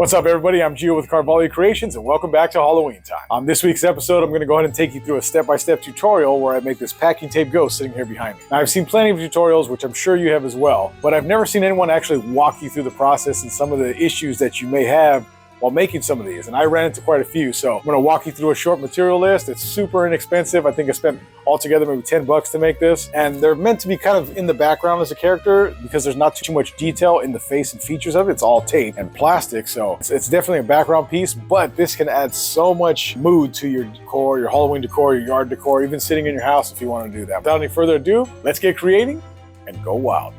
What's up, everybody? I'm Gio with Carvalho Creations, and welcome back to Halloween time. On this week's episode, I'm going to go ahead and take you through a step-by-step tutorial where I make this packing tape ghost sitting here behind me. Now, I've seen plenty of tutorials, which I'm sure you have as well, but I've never seen anyone actually walk you through the process and some of the issues that you may have while making some of these, and I ran into quite a few. So I'm gonna walk you through a short material list. It's super inexpensive. I think I spent altogether maybe 10 bucks to make this. And they're meant to be kind of in the background as a character because there's not too much detail in the face and features of it. It's all tape and plastic, so it's definitely a background piece, but this can add so much mood to your decor, your Halloween decor, your yard decor, even sitting in your house if you wanna do that. Without any further ado, let's get creating and go wild.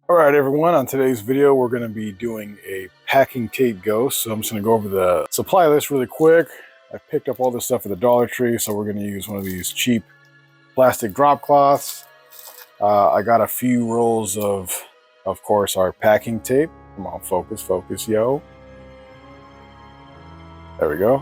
All right, everyone, on today's video, we're gonna be doing a packing tape ghost. So I'm just gonna go over the supply list really quick. I picked up all this stuff at the Dollar Tree, so we're gonna use one of these cheap plastic drop cloths. I got a few rolls of course, our packing tape. Come on, focus, focus, yo. There we go.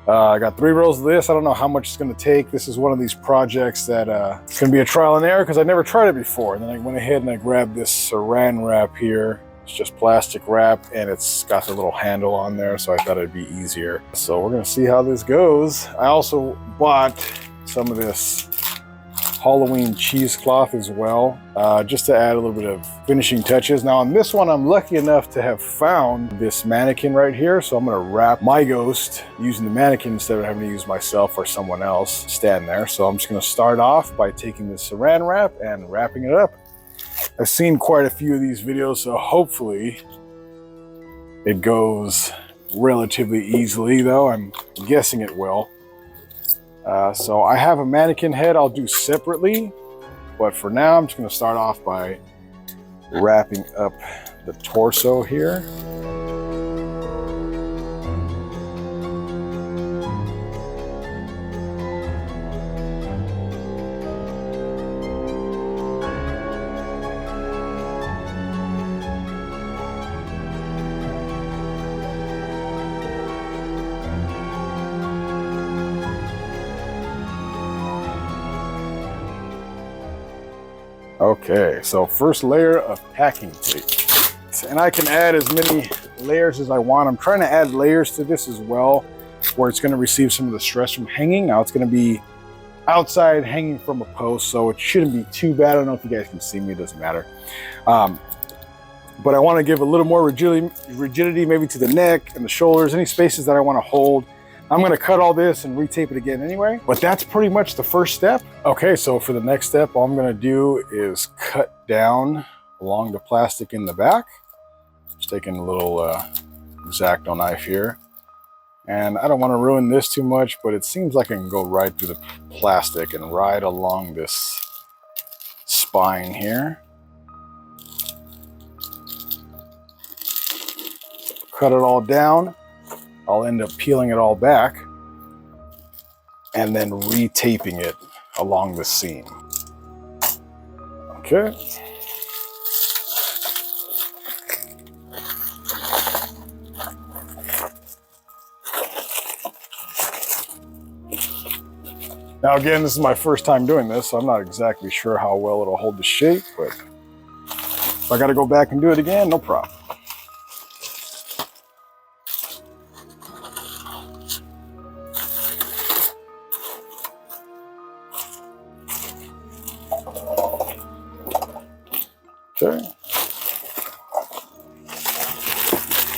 I got 3 rolls of this. I don't know how much it's going to take. This is one of these projects that it's going to be a trial and error because I never tried it before. And then I went ahead and I grabbed this saran wrap here. It's just plastic wrap and it's got the little handle on there, so I thought it'd be easier. So we're going to see how this goes. I also bought some of this Halloween cheesecloth as well, just to add a little bit of finishing touches. Now on this one, I'm lucky enough to have found this mannequin right here, so I'm gonna wrap my ghost using the mannequin instead of having to use myself or someone else stand there. So I'm just gonna start off by taking this saran wrap and wrapping it up. I've seen quite a few of these videos, so hopefully it goes relatively easily, though I'm guessing it will. So I have a mannequin head I'll do separately, but for now I'm just going to start off by wrapping up the torso here. Okay, so first layer of packing tape. And I can add as many layers as I want. I'm trying to add layers to this as well, where it's going to receive some of the stress from hanging. Now it's going to be outside hanging from a post, so it shouldn't be too bad. I don't know if you guys can see me, it doesn't matter. But I want to give a little more rigidity maybe to the neck and the shoulders, any spaces that I want to hold. I'm going to cut all this and retape it again anyway, but that's pretty much the first step. Okay, so for the next step, all I'm going to do is cut down along the plastic in the back. Just taking a little X-Acto knife here. And I don't want to ruin this too much, but it seems like I can go right through the plastic and right along this spine here. Cut it all down. I'll end up peeling it all back and then retaping it along the seam. Okay. Now again, this is my first time doing this, so I'm not exactly sure how well it'll hold the shape, but if I gotta go back and do it again, no problem. Okay.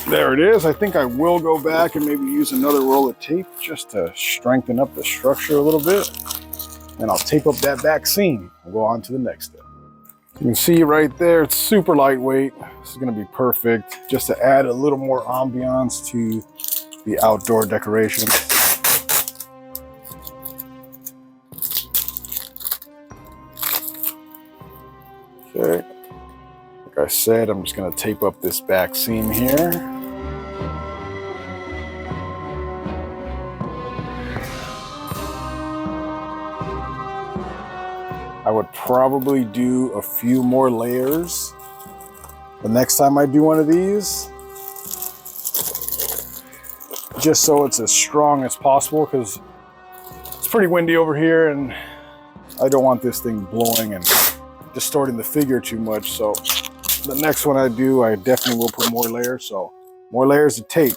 There it is. I think I will go back and maybe use another roll of tape just to strengthen up the structure a little bit. And I'll tape up that back seam. We'll go on to the next step. You can see right there, it's super lightweight. This is gonna be perfect just to add a little more ambiance to the outdoor decoration. Okay. Like I said, I'm just going to tape up this back seam here. I would probably do a few more layers the next time I do one of these, just so it's as strong as possible, because it's pretty windy over here and I don't want this thing blowing and distorting the figure too much. So the next one I do, I definitely will put more layers. So More layers of tape.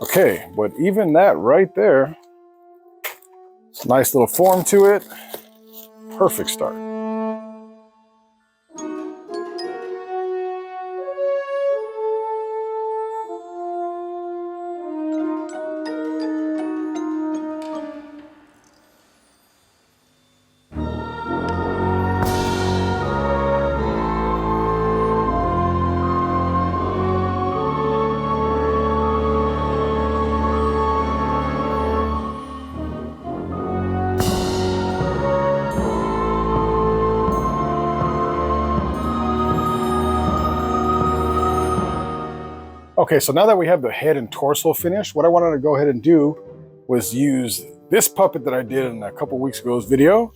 Okay, but even that right there, nice little form to it. Perfect start. Okay, so now that we have the head and torso finished, what I wanted to go ahead and do was use this puppet that I did in a couple weeks ago's video.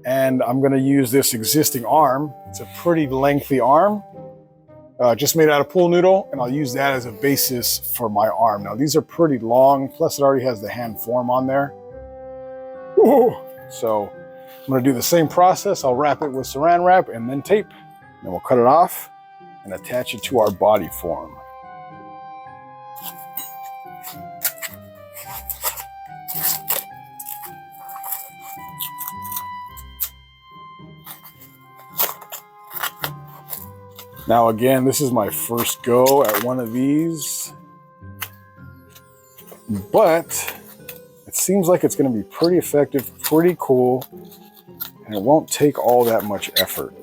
And I'm gonna use this existing arm. It's a pretty lengthy arm, just made out of pool noodle, and I'll use that as a basis for my arm. Now these are pretty long, plus it already has the hand form on there. Whoa. So I'm gonna do the same process. I'll wrap it with saran wrap and then tape. Then we'll cut it off and attach it to our body form. Now again, this is my first go at one of these, but it seems like it's going to be pretty effective, pretty cool, and it won't take all that much effort.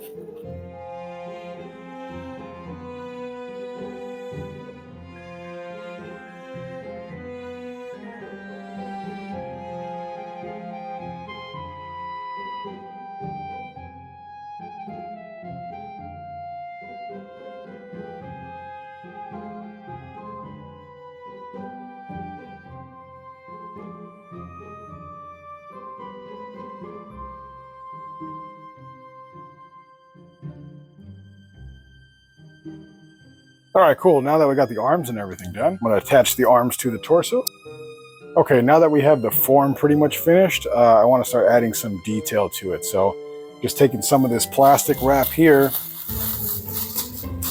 All right, cool. Now that we got the arms and everything done, I'm gonna attach the arms to the torso. Okay, now that we have the form pretty much finished, I wanna start adding some detail to it. So just taking some of this plastic wrap here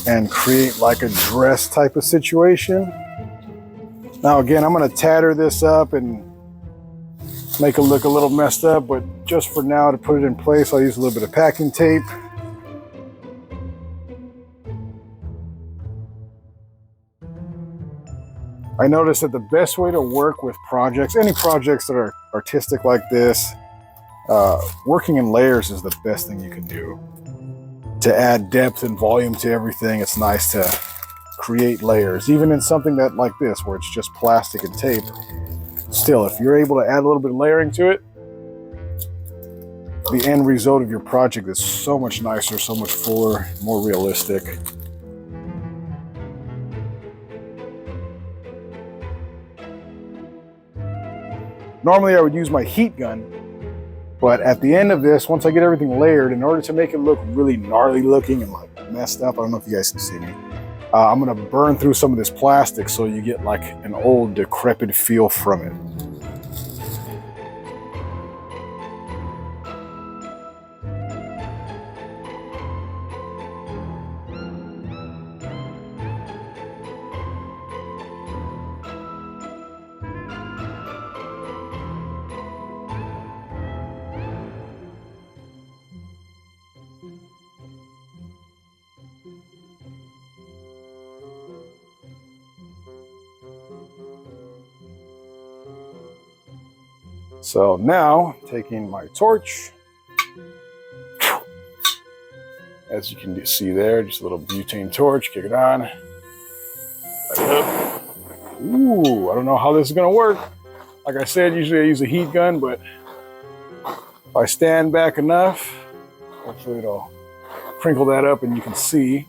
and create like a dress type of situation. Now again, I'm gonna tatter this up and make it look a little messed up, but just for now, to put it in place, I'll use a little bit of packing tape. I noticed that the best way to work with projects, any projects that are artistic like this, working in layers is the best thing you can do. To add depth and volume to everything, it's nice to create layers. Even in something that like this, where it's just plastic and tape, still, if you're able to add a little bit of layering to it, the end result of your project is so much nicer, so much fuller, more realistic. Normally I would use my heat gun, but at the end of this, once I get everything layered, in order to make it look really gnarly looking and like messed up, I don't know if you guys can see me, I'm gonna burn through some of this plastic so you get like an old decrepit feel from it. So now, taking my torch, as you can see there, just a little butane torch, kick it on. Light it up. Ooh, I don't know how this is gonna work. Like I said, usually I use a heat gun, but if I stand back enough, hopefully it'll crinkle that up and you can see.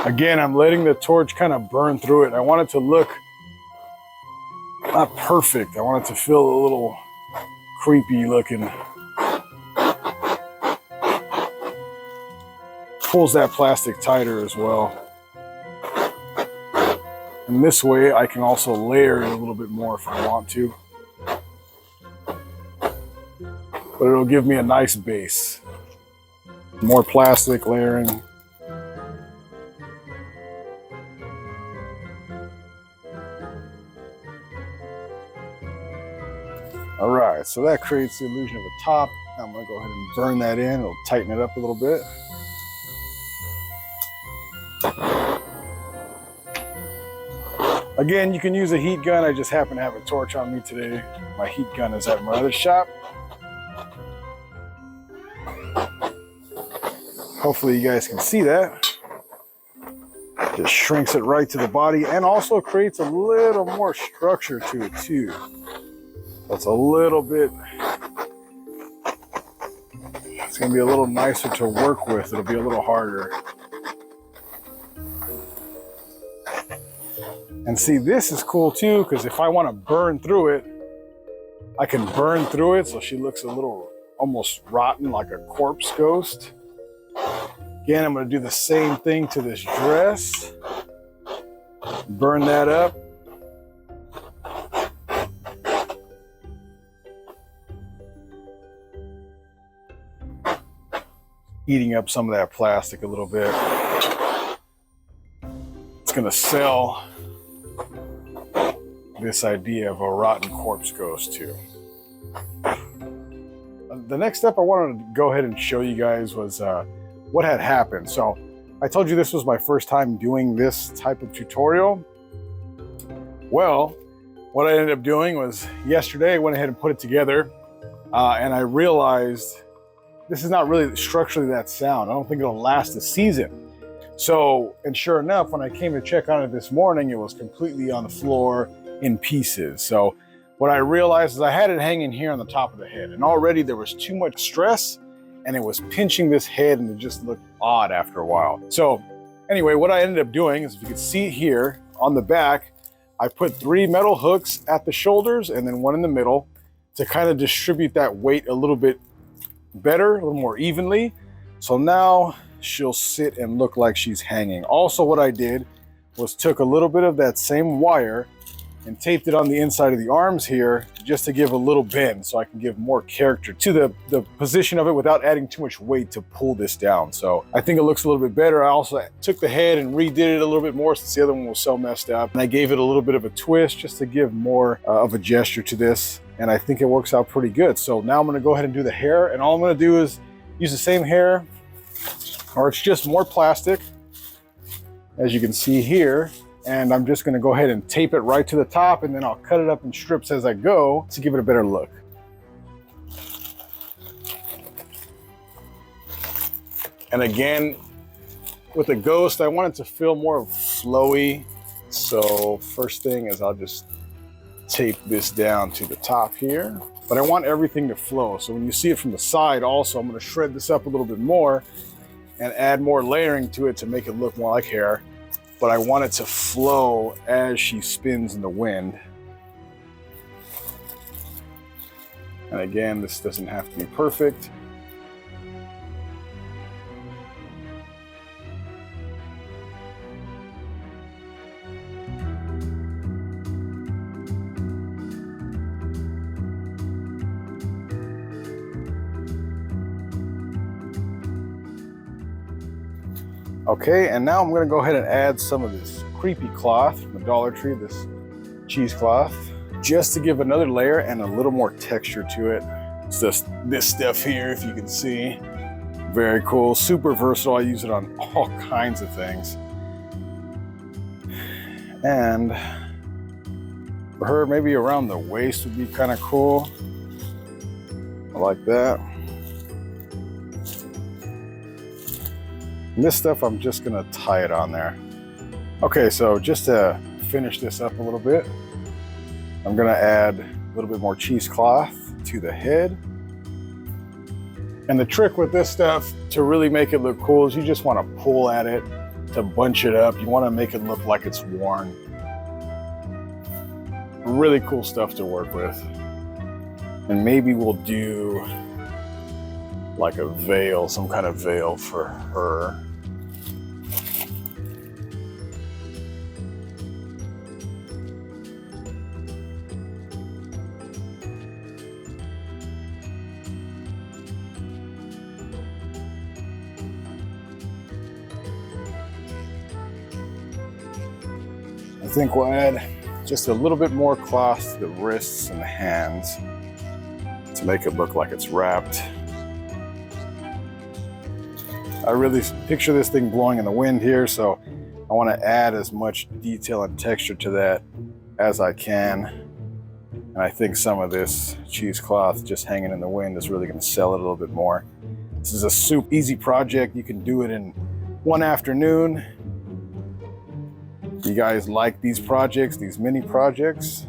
Again, I'm letting the torch kind of burn through it. I want it to look not perfect. I want it to feel a little creepy looking. Pulls that plastic tighter as well. And this way I can also layer it a little bit more if I want to. But it'll give me a nice base. More plastic layering. All right, so that creates the illusion of a top. Now I'm gonna go ahead and burn that in. It'll tighten it up a little bit. Again, you can use a heat gun. I just happen to have a torch on me today. My heat gun is at my other shop. Hopefully you guys can see that. Just shrinks it right to the body and also creates a little more structure to it too. That's a little bit, it's gonna be a little nicer to work with. It'll be a little harder. And see, this is cool too, because if I want to burn through it, I can burn through it so she looks a little almost rotten, like a corpse ghost. Again, I'm going to do the same thing to this dress. Burn that up. Eating up some of that plastic a little bit. It's going to sell this idea of a rotten corpse ghost too. The next step I wanted to go ahead and show you guys was what had happened. So I told you this was my first time doing this type of tutorial. Well, what I ended up doing was yesterday I went ahead and put it together and I realized this is not really structurally that sound. I don't think it'll last a season. So, and sure enough, when I came to check on it this morning, it was completely on the floor in pieces. So what I realized is I had it hanging here on the top of the head, and already there was too much stress and it was pinching this head and it just looked odd after a while. So anyway, what I ended up doing is, if you can see here on the back, I put 3 metal hooks at the shoulders and then one in the middle to kind of distribute that weight a little bit better, a little more evenly. So now she'll sit and look like she's hanging. Also, what I did was took a little bit of that same wire and taped it on the inside of the arms here just to give a little bend so I can give more character to the position of it without adding too much weight to pull this down. So I think it looks a little bit better. I also took the head and redid it a little bit more since the other one was so messed up. And I gave it a little bit of a twist just to give more of a gesture to this. And I think it works out pretty good. So now I'm gonna go ahead and do the hair, and all I'm gonna do is use the same hair, or it's just more plastic, as you can see here. And I'm just gonna go ahead and tape it right to the top, and then I'll cut it up in strips as I go to give it a better look. And again, with the ghost, I want it to feel more flowy. So first thing is I'll just tape this down to the top here, but I want everything to flow. So when you see it from the side also, I'm gonna shred this up a little bit more and add more layering to it to make it look more like hair. But I want it to flow as she spins in the wind. And again, this doesn't have to be perfect. Okay, and now I'm gonna go ahead and add some of this creepy cloth from the Dollar Tree, this cheesecloth, just to give another layer and a little more texture to it. It's just this stuff here, if you can see. Very cool, super versatile. I use it on all kinds of things. And for her, maybe around the waist would be kind of cool. I like that. And this stuff, I'm just gonna tie it on there. Okay, so just to finish this up a little bit, I'm gonna add a little bit more cheesecloth to the head. And the trick with this stuff to really make it look cool is you just wanna pull at it to bunch it up. You wanna make it look like it's worn. Really cool stuff to work with. And maybe we'll do like a veil, some kind of veil for her. think we'll add just a little bit more cloth to the wrists and the hands to make it look like it's wrapped. I really picture this thing blowing in the wind here, so I want to add as much detail and texture to that as I can. And I think some of this cheesecloth just hanging in the wind is really going to sell it a little bit more. This is a super easy project. You can do it in one afternoon. If you guys like these projects, these mini projects,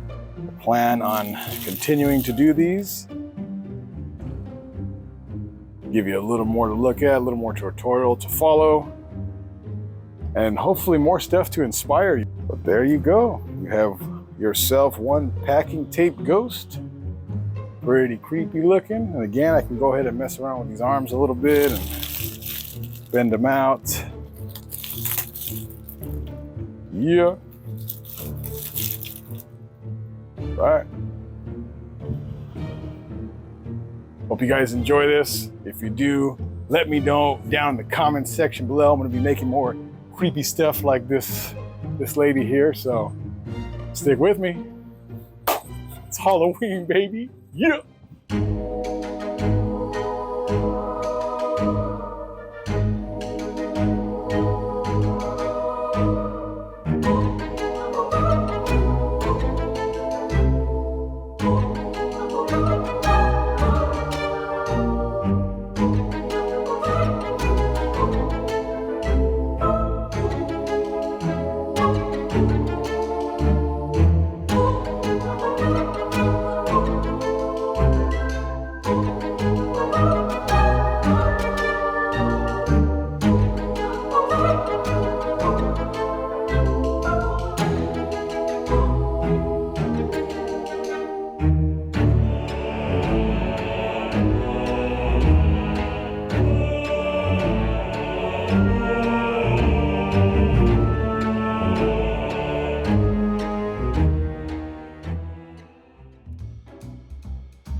I plan on continuing to do these. Give you a little more to look at, a little more tutorial to follow, and hopefully more stuff to inspire you. But there you go. You have yourself one packing tape ghost. Pretty creepy looking. And again, I can go ahead and mess around with these arms a little bit and bend them out. Yeah. Right. Hope you guys enjoy this. If you do, let me know down in the comments section below. I'm gonna be making more creepy stuff like this lady here, so stick with me. It's Halloween, baby. Yeah.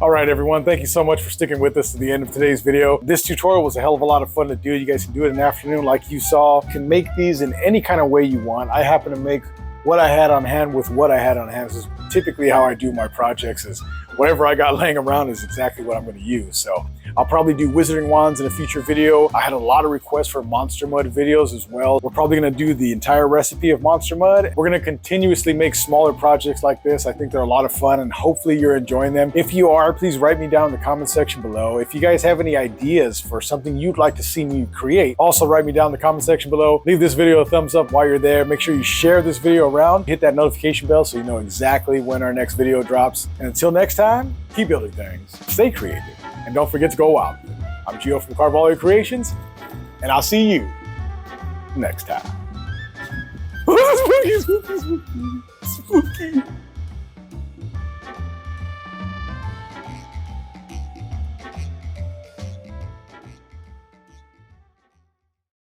All right, everyone, thank you so much for sticking with us to the end of today's video. This tutorial was a hell of a lot of fun to do. You guys can do it in the afternoon like you saw. You can make these in any kind of way you want. I happen to make what I had on hand with what I had on hand. This is typically how I do my projects, is whatever I got laying around is exactly what I'm going to use. So I'll probably do wizarding wands in a future video. I had a lot of requests for monster mud videos as well. We're probably going to do the entire recipe of monster mud. We're going to continuously make smaller projects like this. I think they're a lot of fun and hopefully you're enjoying them. If you are, please write me down in the comment section below. If you guys have any ideas for something you'd like to see me create, also write me down in the comment section below. Leave this video a thumbs up while you're there. Make sure you share this video around. Hit that notification bell so you know exactly when our next video drops. And until next time, keep building things, stay creative, and don't forget to go wild. I'm Gio from Carvalho Creations, and I'll see you next time. Spooky, spooky, spooky, spooky.